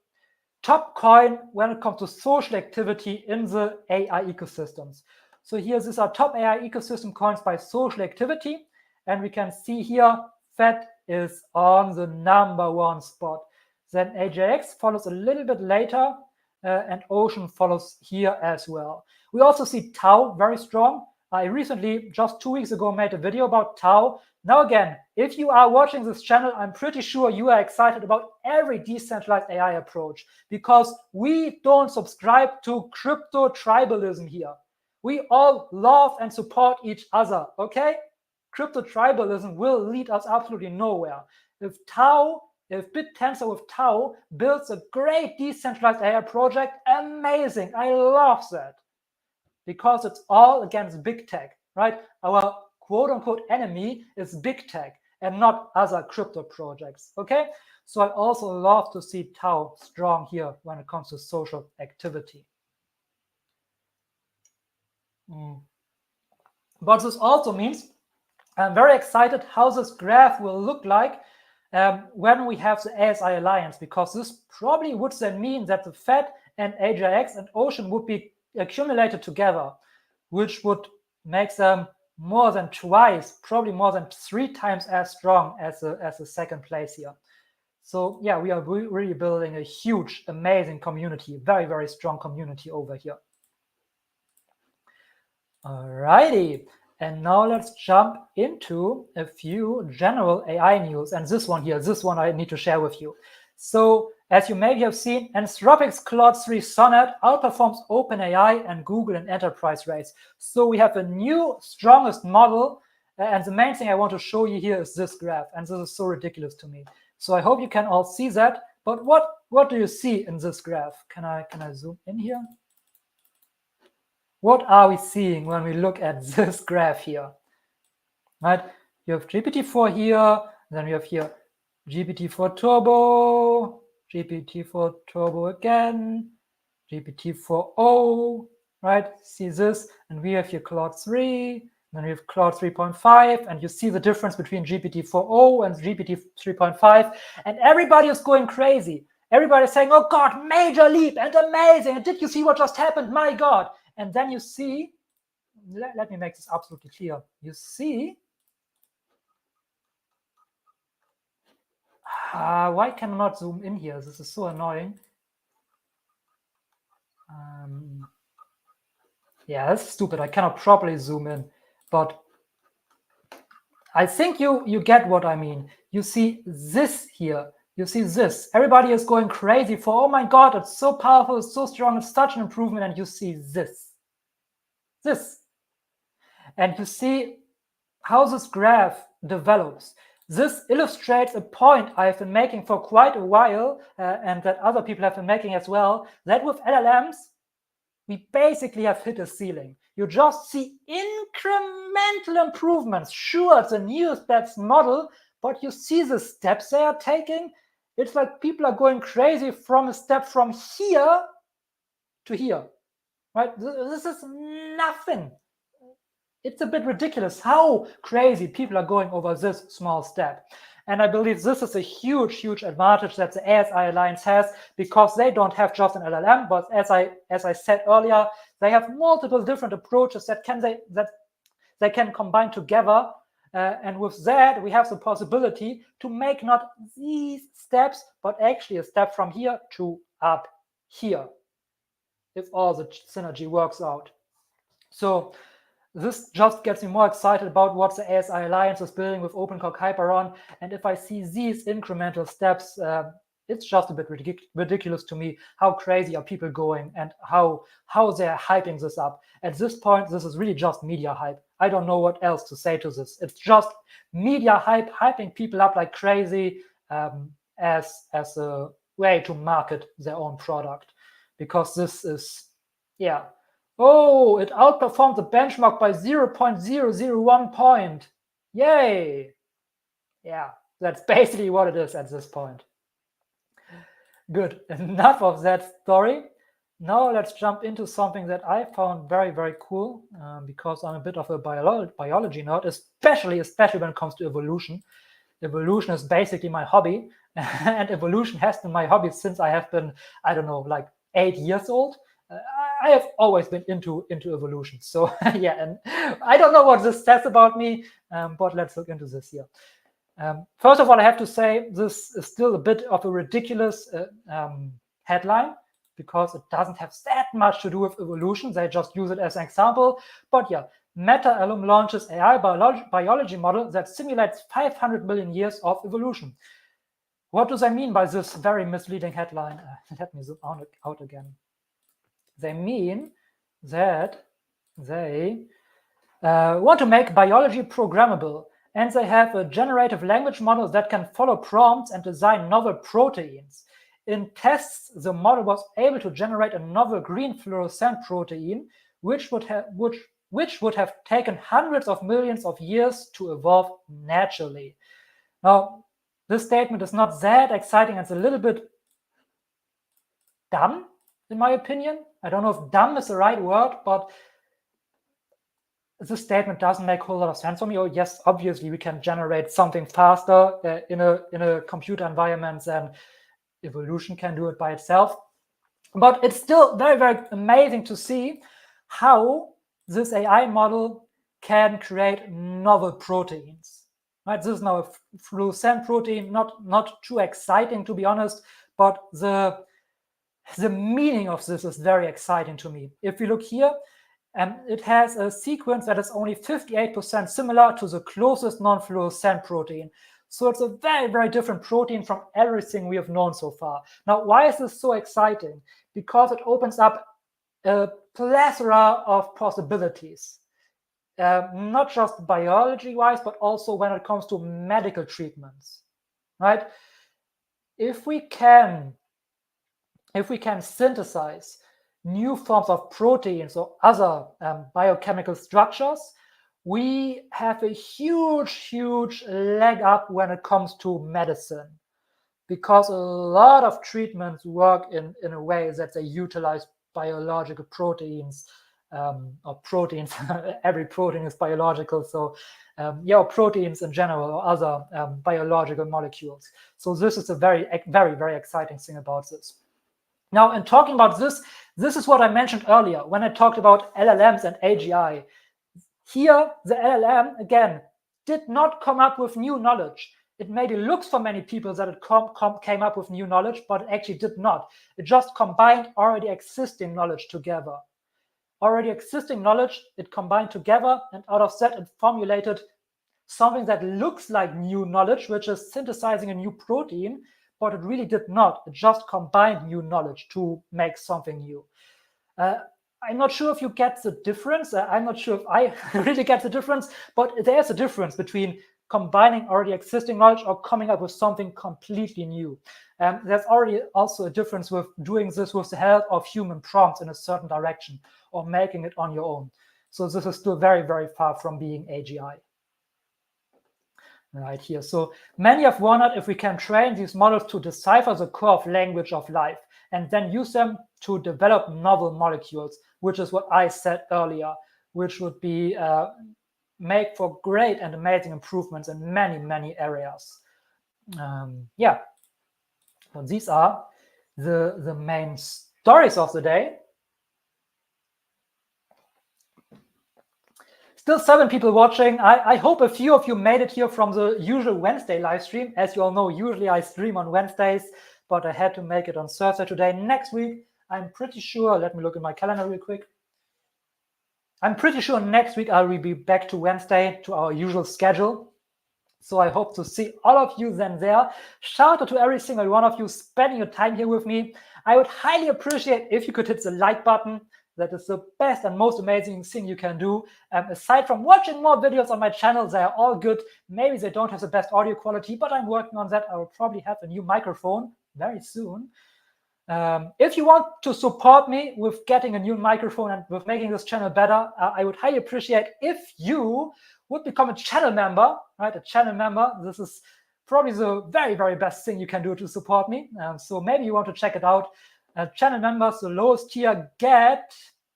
top coin when it comes to social activity in the AI ecosystems. So here, these are top AI ecosystem coins by social activity. And we can see here, FED is on the #1 spot. Then AGIX follows a little bit later, and Ocean follows here as well. We also see Tau very strong. I recently, just 2 weeks ago, made a video about Tau. Now again, if you are watching this channel, I'm pretty sure you are excited about every decentralized AI approach, because we don't subscribe to crypto tribalism here. We all love and support each other, okay? Crypto tribalism will lead us absolutely nowhere. If BitTensor with Tau builds a great decentralized AI project, amazing. I love that. Because it's all against big tech, right? Our quote-unquote enemy is big tech and not other crypto projects, okay? So I also love to see Tau strong here when it comes to social activity. But this also means I'm very excited how this graph will look like when we have the ASI Alliance, because this probably would then mean that the FED and AGIX and Ocean would be accumulated together, which would make them more than twice, probably more than 3 times as strong as the second place here. So yeah, we are really building a huge, amazing community, very, very strong community over here. Alrighty, and now let's jump into a few general AI news. And this one I need to share with you. So as you maybe have seen, Anthropic's Claude 3 Sonnet outperforms OpenAI and Google in enterprise rates. So we have a new strongest model. And the main thing I want to show you here is this graph. And this is so ridiculous to me. So I hope you can all see that. But what do you see in this graph? Can I zoom in here? What are we seeing when we look at this graph here? Right? You have GPT-4 here, then we have here GPT-4 Turbo, GPT-4 Turbo again, GPT-4o, right? See this, and we have here Claude 3, then we have Claude 3.5, and you see the difference between GPT-4o and GPT 3.5, and everybody is going crazy. Everybody's saying, oh God, major leap and amazing, and did you see what just happened? My God. And then you see, let me make this absolutely clear. You see, why can I not zoom in here? This is so annoying. Yeah, that's stupid. I cannot properly zoom in, but I think you get what I mean. You see this here. You see this. Everybody is going crazy for, oh my God, it's so powerful, it's so strong, it's such an improvement. And you see this. And you see how this graph develops. This illustrates a point I've been making for quite a while, and that other people have been making as well, that with LLMs, we basically have hit a ceiling. You just see incremental improvements. Sure, it's a newest best model, but you see the steps they are taking. It's like people are going crazy from a step from here to here. Right? This is nothing. It's a bit ridiculous how crazy people are going over this small step. And I believe this is a huge, huge advantage that the ASI Alliance has, because they don't have just an LLM, but as I said earlier, they have multiple different approaches that they can combine together. And with that, we have the possibility to make not these steps, but actually a step from here to up here, if all the synergy works out. So this just gets me more excited about what the ASI Alliance is building with OpenCog Hyperon. And if I see these incremental steps, it's just a bit ridiculous to me how crazy are people going and how they're hyping this up. At this point, this is really just media hype. I don't know what else to say to this. It's just media hype, hyping people up like crazy as a way to market their own product. Because this is, yeah. Oh, it outperformed the benchmark by 0.001 point. Yay. Yeah, that's basically what it is at this point. Good, enough of that story. Now let's jump into something that I found very, very cool, because I'm a bit of a biology nerd, especially when it comes to evolution. Evolution is basically my hobby, and evolution has been my hobby since I have been, I don't know, like 8 years old. I have always been into evolution. So yeah, and I don't know what this says about me, but let's look into this here. First of all, I have to say this is still a bit of a ridiculous headline, because it doesn't have that much to do with evolution. They just use it as an example. But yeah, Meta alum launches AI biology model that simulates 500 million years of evolution. What does I mean by this very misleading headline? Let me zoom out again. They mean that they want to make biology programmable, and they have a generative language model that can follow prompts and design novel proteins. In tests, the model was able to generate a novel green fluorescent protein, which would have taken hundreds of millions of years to evolve naturally. Now, this statement is not that exciting. It's a little bit dumb, in my opinion. I don't know if dumb is the right word, but this statement doesn't make a whole lot of sense for me. Oh, yes, obviously we can generate something faster in a computer environment than evolution can do it by itself. But it's still very, very amazing to see how this AI model can create novel proteins. right? This is now a fluorescent protein, not too exciting, to be honest, but the meaning of this is very exciting to me. If we look here, it has a sequence that is only 58% similar to the closest non-fluorescent protein. So it's a very, very different protein from everything we have known so far. Now, why is this so exciting? Because it opens up a plethora of possibilities, not just biology-wise, but also when it comes to medical treatments, right? If we can synthesize new forms of proteins or other biochemical structures, we have a huge leg up when it comes to medicine, because a lot of treatments work in a way that they utilize biological proteins, or proteins. Every protein is biological, so yeah, proteins in general or other biological molecules. So this is a very exciting thing about this. Now, in talking about this is what I mentioned earlier when I talked about LLMs and AGI. Here, the LLM, again, did not come up with new knowledge. It maybe looks for many people that it came up with new knowledge, but it actually did not. It just combined already existing knowledge together. Already existing knowledge, it combined together, and out of that, it formulated something that looks like new knowledge, which is synthesizing a new protein, but it really did not. It just combined new knowledge to make something new. I'm not sure if you get the difference. I'm not sure if I really get the difference, but there's a difference between combining already existing knowledge or coming up with something completely new. There's already also a difference with doing this with the help of human prompts in a certain direction or making it on your own. So this is still very, very far from being AGI. Right here. So many have wondered if we can train these models to decipher the core of language of life and then use them to develop novel molecules, which is what I said earlier, which would be make for great and amazing improvements in many areas. Yeah, so these are the main stories of the day. Still 7 people watching. I hope a few of you made it here from the usual Wednesday live stream. As you all know, usually I stream on Wednesdays, but I had to make it on Thursday today. Next week, I'm pretty sure, let me look at my calendar real quick. I'm pretty sure next week I will be back to Wednesday, to our usual schedule. So I hope to see all of you then there. Shout out to every single one of you spending your time here with me. I would highly appreciate if you could hit the like button. That is the best and most amazing thing you can do. Aside from watching more videos on my channel, they are all good. Maybe they don't have the best audio quality, but I'm working on that. I will probably have a new microphone very soon. If you want to support me with getting a new microphone and with making this channel better, I would highly appreciate if you would become a channel member, right? A channel member. This is probably the very best thing you can do to support me. So maybe you want to check it out. Channel members, the lowest tier, get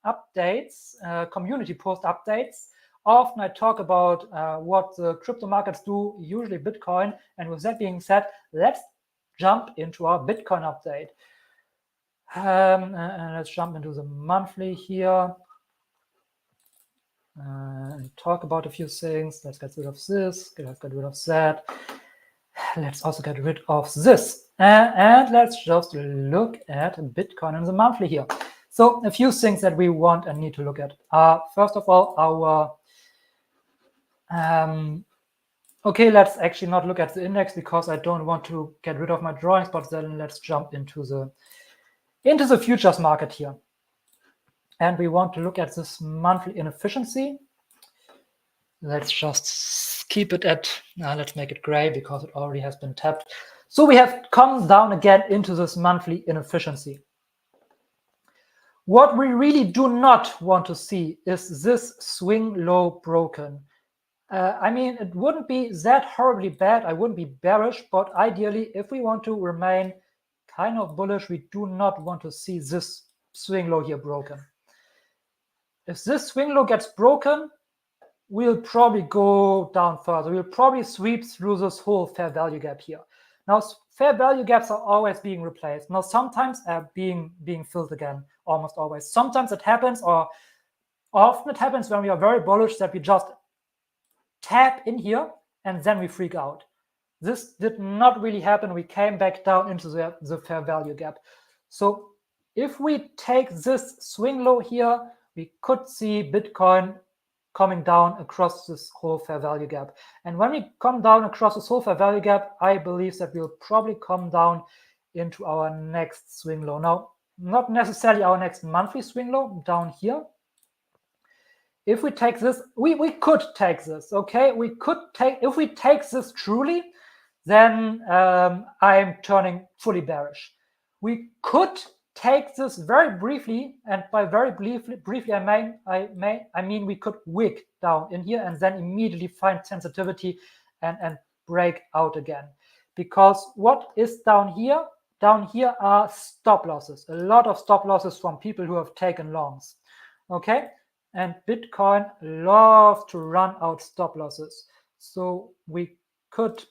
updates, community post updates. Often I talk about what the crypto markets do, usually Bitcoin. And with that being said, let's jump into our Bitcoin update. And let's jump into the monthly here and talk about a few things. Let's get rid of this. Let's get rid of that. Let's also get rid of this. And let's just look at Bitcoin in the monthly here. So a few things that we want and need to look at are, first of all, our okay, let's actually not look at the index because I don't want to get rid of my drawings, but then let's jump into the futures market here. And we want to look at this monthly inefficiency. Let's just keep it at, let's make it gray because it already has been tapped. So we have come down again into this monthly inefficiency. What we really do not want to see is this swing low broken. I mean, it wouldn't be that horribly bad. I wouldn't be bearish, but ideally, if we want to remain kind of bullish, we do not want to see this swing low here broken. If this swing low gets broken, we'll probably go down further. We'll probably sweep through this whole fair value gap here. Now, fair value gaps are always being replaced. Now, sometimes being filled again, almost always. Sometimes it happens, or often it happens when we are very bullish that we just tap in here and then we freak out. This did not really happen. We came back down into the fair value gap. So if we take this swing low here, we could see Bitcoin coming down across this whole fair value gap. And when we come down across this whole fair value gap, I believe that we'll probably come down into our next swing low. Now, not necessarily our next monthly swing low down here. If we take this, we could take this, okay? We could take, if we take this truly, then I'm turning fully bearish. We could take this very briefly, and by very briefly I mean we could wick down in here and then immediately find sensitivity and break out again. Because what is down here? Down here are stop losses, a lot of stop losses from people who have taken longs, okay? And Bitcoin loves to run out stop losses. So we could,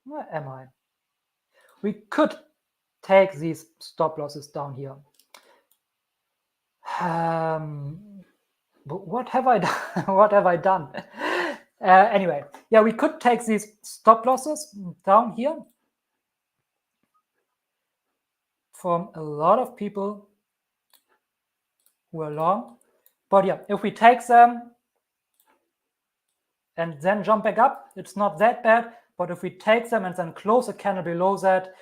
where am I? We could take these stop losses down here. But what have I done? What have I done? Anyway, yeah, we could take these stop losses down here from a lot of people who are long. But yeah, if we take them and then jump back up, it's not that bad. But if we take them and then close a candle below that,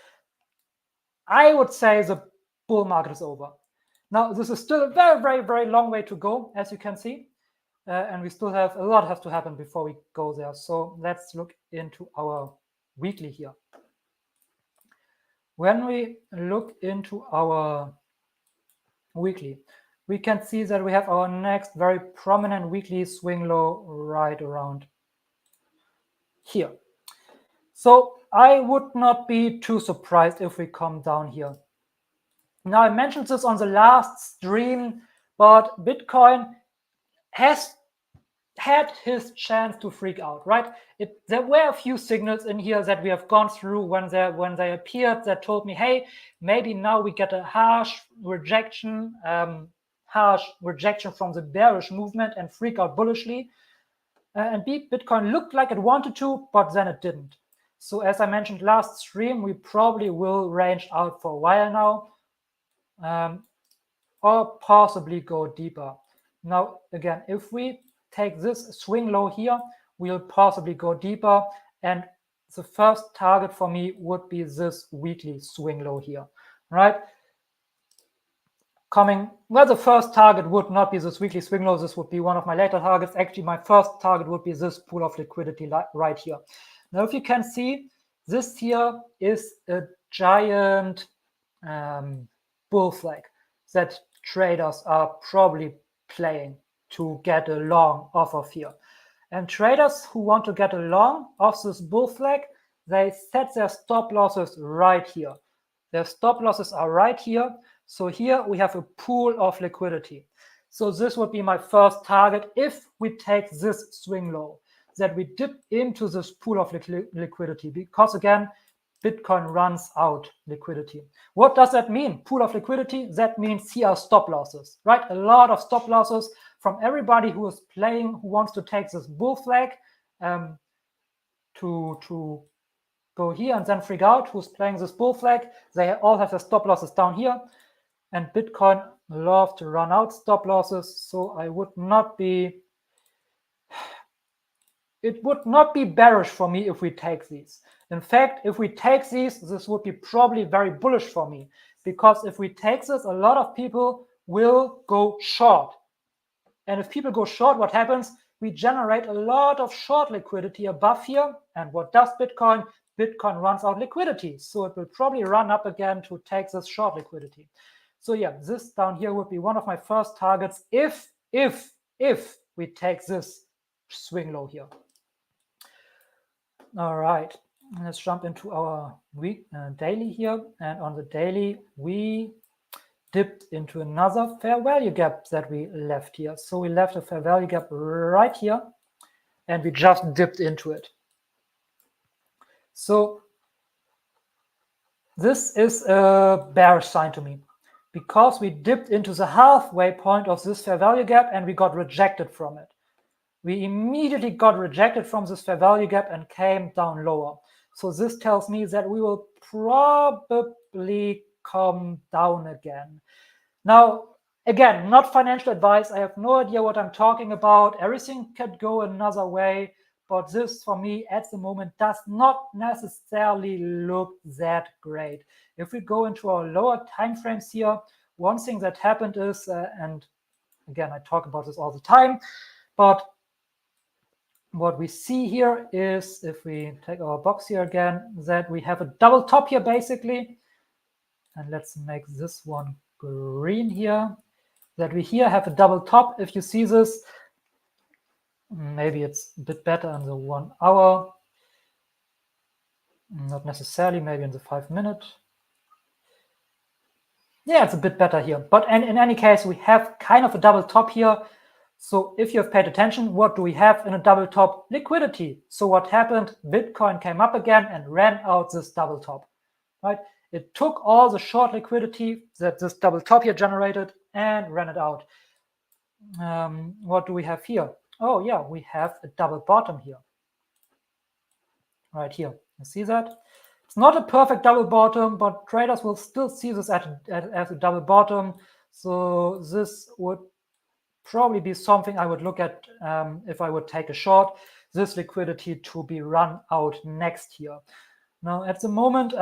I would say the bull market is over. Now, this is still a very, very, very long way to go, as you can see. And we still have a lot has to happen before we go there. So let's look into our weekly here. When we look into our weekly, we can see that we have our next very prominent weekly swing low right around here. So I would not be too surprised if we come down here. Now, I mentioned this on the last stream, but Bitcoin has had his chance to freak out, right? There were a few signals in here that we have gone through when they appeared that told me, hey, maybe now we get a harsh rejection from the bearish movement and freak out bullishly. And Bitcoin looked like it wanted to, but then it didn't. So as I mentioned last stream, we probably will range out for a while now, or possibly go deeper. Now, again, if we take this swing low here, we'll possibly go deeper. And the first target for me would be this weekly swing low here, right? The first target would not be this weekly swing low. This would be one of my later targets. Actually, my first target would be this pool of liquidity right here. Now, if you can see, this here is a giant bull flag that traders are probably playing to get a long off of here. And traders who want to get a long off this bull flag, they set their stop losses right here. Their stop losses are right here. So here we have a pool of liquidity. So this would be my first target if we take this swing low, that we dip into this pool of liquidity, because again, Bitcoin runs out liquidity. What does that mean? Pool of liquidity, that means here are stop losses, right? A lot of stop losses from everybody who is playing, who wants to take this bull flag to go here and then freak out, who's playing this bull flag. They all have their stop losses down here. And Bitcoin loves to run out stop losses. So it would not be bearish for me if we take these. In fact, if we take these, this would be probably very bullish for me, because if we take this, a lot of people will go short. And if people go short, what happens? We generate a lot of short liquidity above here. And what does Bitcoin? Bitcoin runs out liquidity. So it will probably run up again to take this short liquidity. So yeah, this down here would be one of my first targets if we take this swing low here. All right, let's jump into our daily here. And on the daily, we dipped into another fair value gap that we left here. So we left a fair value gap right here, and we just dipped into it. So this is a bearish sign to me, because we dipped into the halfway point of this fair value gap and we got rejected from it. we immediately got rejected from this fair value gap and came down lower. So this tells me that we will probably come down again. Now, again, not financial advice. I have no idea what I'm talking about. Everything could go another way, but this for me at the moment does not necessarily look that great. If we go into our lower time frames here, one thing that happened is, and again, I talk about this all the time, but what we see here is, if we take our box here again, that we have a double top here basically. And let's make this one green here, that we here have a double top. If you see this, maybe it's a bit better in the 1 hour, not necessarily, maybe in the 5 minute. Yeah, it's a bit better here. But in any case, we have kind of a double top here. So if you have paid attention, what do we have in a double top? Liquidity. So what happened? Bitcoin came up again and ran out this double top, right? It took all the short liquidity that this double top here generated and ran it out. What do we have here? Oh yeah, we have a double bottom here, right here. You see that? It's not a perfect double bottom, but traders will still see this as a double bottom. So this would probably be something I would look at if I would take a short, this liquidity to be run out next year. Now, at the moment,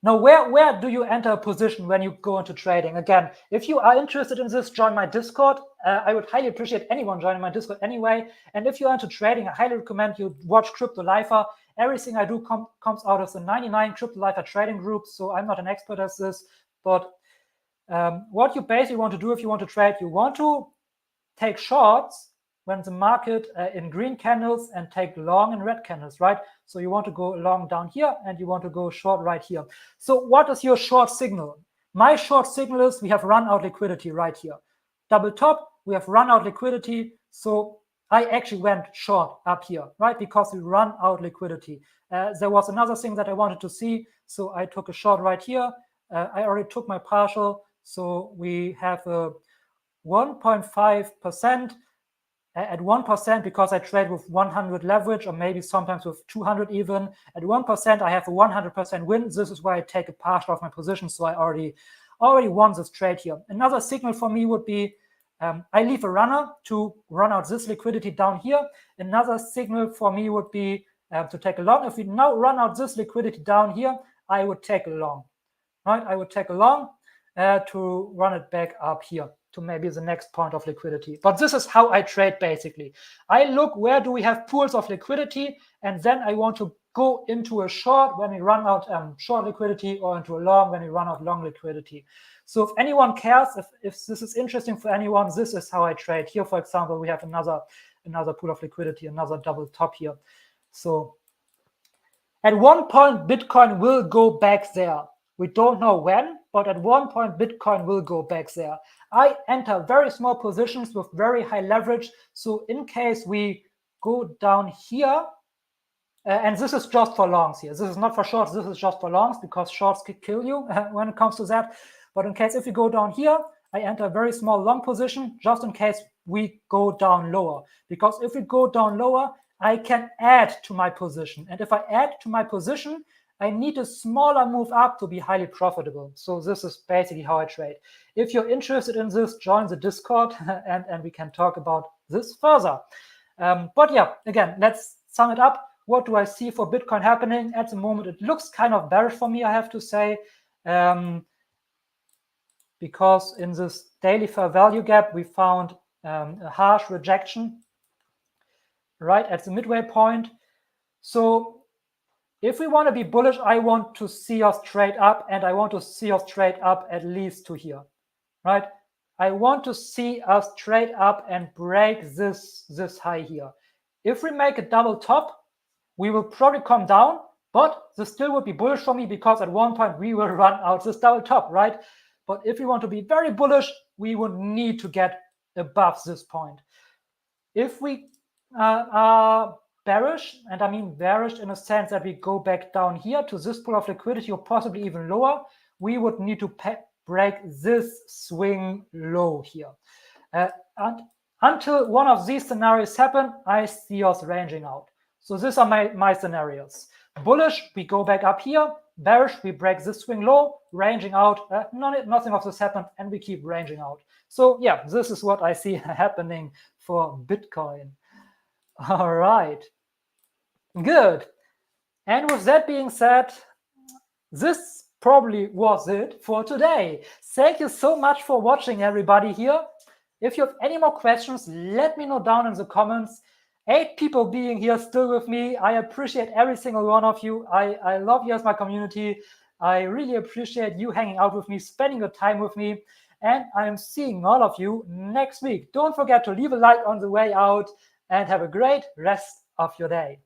now where do you enter a position when you go into trading? Again, if you are interested in this, join my Discord. I would highly appreciate anyone joining my Discord anyway. And if you're into trading, I highly recommend you watch Crypto Lifer. Everything I do comes out of the 99 Crypto Lifer trading group. So I'm not an expert at this, but what you basically want to do if you want to trade, you want to take shorts when the market in green candles and take long in red candles, right? So you want to go long down here and you want to go short right here. So what is your short signal? My short signal is we have run out liquidity right here. Double top, we have run out liquidity. So I actually went short up here, right? Because we run out liquidity. There was another thing that I wanted to see. So I took a short right here. I already took my partial. So we have a 1.5% at 1% because I trade with 100 leverage or maybe sometimes with 200 even. At 1%, I have a 100% win. This is why I take a partial of my position. So I already won this trade here. Another signal for me would be I leave a runner to run out this liquidity down here. Another signal for me would be to take a long. If we now run out this liquidity down here, I would take a long, right? I would take a long to run it back up here to maybe the next point of liquidity. But this is how I trade basically. I look where do we have pools of liquidity, and then I want to go into a short when we run out short liquidity or into a long when we run out long liquidity. So if anyone cares, if this is interesting for anyone, this is how I trade. Here, for example, we have another pool of liquidity, another double top here. So at one point, Bitcoin will go back there. We don't know when, but at one point, Bitcoin will go back there. I enter very small positions with very high leverage. So in case we go down here, and this is just for longs here. This is not for shorts. This is just for longs because shorts could kill you when it comes to that. But in case if you go down here, I enter a very small long position just in case we go down lower. Because if we go down lower, I can add to my position. And if I add to my position, I need a smaller move up to be highly profitable. So this is basically how I trade. If you're interested in this, join the Discord and we can talk about this further. But yeah, again, let's sum it up. What do I see for Bitcoin happening? At the moment, it looks kind of bearish for me, I have to say. Because in this daily fair value gap, we found a harsh rejection right at the midway point. So if we want to be bullish, I want to see us trade up, and I want to see us trade up at least to here, right? I want to see us trade up and break this high here. If we make a double top, we will probably come down, but this still would be bullish for me because at one point we will run out this double top, right? But if we want to be very bullish, we would need to get above this point. If we are bearish, and I mean bearish in a sense that we go back down here to this pool of liquidity or possibly even lower, we would need to break this swing low here. And Until one of these scenarios happen, I see us ranging out. So these are my scenarios. Bullish, we go back up here. Bearish, we break this swing low. Ranging out, nothing of this happened, and we keep ranging out. So yeah, this is what I see happening for Bitcoin. All right, good. And with that being said, this probably was it for today. Thank you so much for watching, everybody here. If you have any more questions, let me know down in the comments. 8 people being here still with me. I appreciate every single one of you. I love you as my community. I really appreciate you hanging out with me, spending your time with me. And I'm seeing all of you next week. Don't forget to leave a like on the way out and have a great rest of your day.